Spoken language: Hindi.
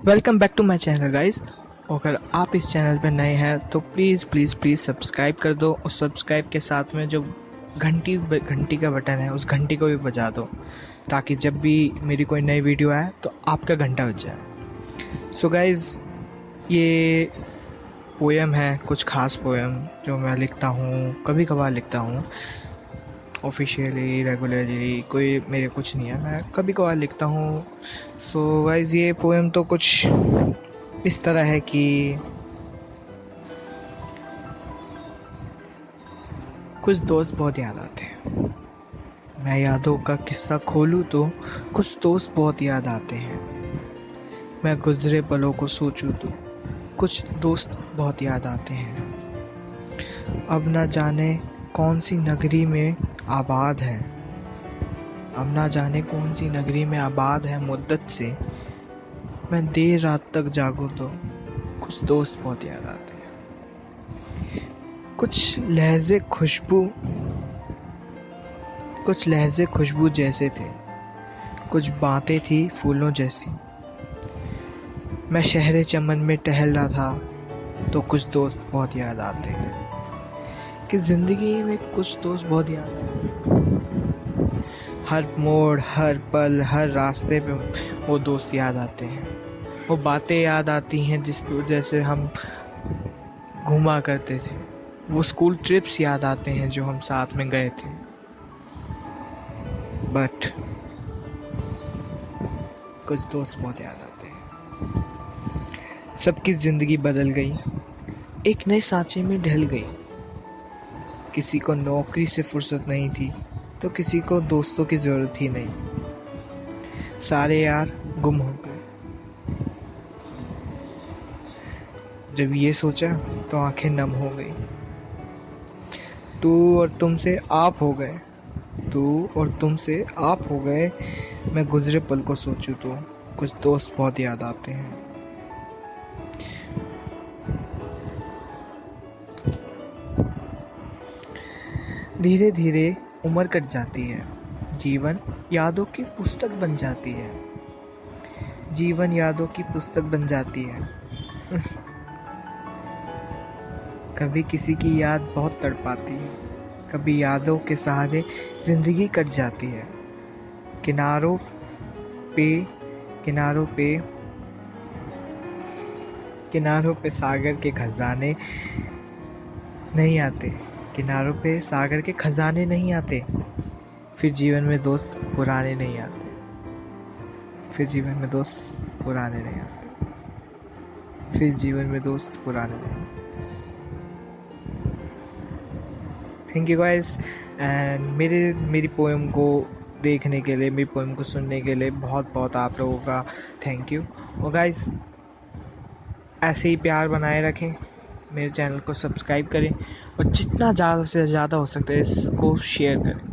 Welcome back to my channel guys. अगर आप इस चैनल पर नए हैं तो प्लीज़ प्लीज़ प्लीज़ सब्सक्राइब कर दो और सब्सक्राइब के साथ में जो घंटी का बटन है उस घंटी को भी बजा दो ताकि जब भी मेरी कोई नई वीडियो आए तो आपका घंटा बज जाए। सो गाइस, ये पोएम है, कुछ खास पोएम जो मैं लिखता हूँ, कभी कभार लिखता हूँ। ऑफिशियली रेगुलरली कोई मेरे कुछ नहीं है, मैं कभी कभार लिखता हूँ। सो गाइस, ये पोएम तो कुछ इस तरह है कि कुछ दोस्त बहुत याद आते हैं। मैं यादों का किस्सा खोलूं तो कुछ दोस्त बहुत याद आते हैं। मैं गुजरे पलों को सोचूं तो कुछ दोस्त बहुत याद आते हैं। अब ना जाने कौन सी नगरी में आबाद है, अब ना जाने कौन सी नगरी में आबाद है मुद्दत से। मैं देर रात तक जागूं तो कुछ दोस्त बहुत याद आते हैं। कुछ लहजे खुशबू जैसे थे, कुछ बातें थी फूलों जैसी। मैं शहरे चमन में टहल रहा था तो कुछ दोस्त बहुत याद आते हैं। कि जिंदगी में कुछ दोस्त बहुत याद आते हैं। हर मोड़, हर पल, हर रास्ते पे वो दोस्त याद आते हैं। वो बातें याद आती हैं जिस वजह से हम घूमा करते थे। वो स्कूल ट्रिप्स याद आते हैं जो हम साथ में गए थे। बट कुछ दोस्त बहुत याद आते हैं। सबकी जिंदगी बदल गई, एक नए सांचे में ढल गई। किसी को नौकरी से फुर्सत नहीं थी तो किसी को दोस्तों की जरूरत ही नहीं। सारे यार गुम हो गए। जब ये सोचा तो आंखें नम हो गई। तू और तुमसे आप हो गए, तू और तुमसे आप हो गए। मैं गुजरे पल को सोचूं तो कुछ दोस्त बहुत याद आते हैं। धीरे धीरे उम्र कट जाती है, जीवन यादों की पुस्तक बन जाती है। जीवन यादों की पुस्तक बन जाती है। कभी किसी की याद बहुत तड़पाती है, कभी यादों के सहारे जिंदगी कट जाती है। किनारों पे किनारों पे किनारों पे सागर के खजाने नहीं आते, किनारों पे सागर के खजाने नहीं आते। फिर जीवन में दोस्त पुराने नहीं आते, फिर जीवन में दोस्त पुराने नहीं आते, फिर जीवन में दोस्त पुराने नहीं आते। Thank you guys. एंड मेरी पोएम को देखने के लिए, मेरी पोएम को सुनने के लिए बहुत बहुत आप लोगों का थैंक यू। और गाइस, ऐसे ही प्यार बनाए रखें, मेरे चैनल को सब्सक्राइब करें और जितना ज़्यादा से ज़्यादा हो सकता है इसको शेयर करें।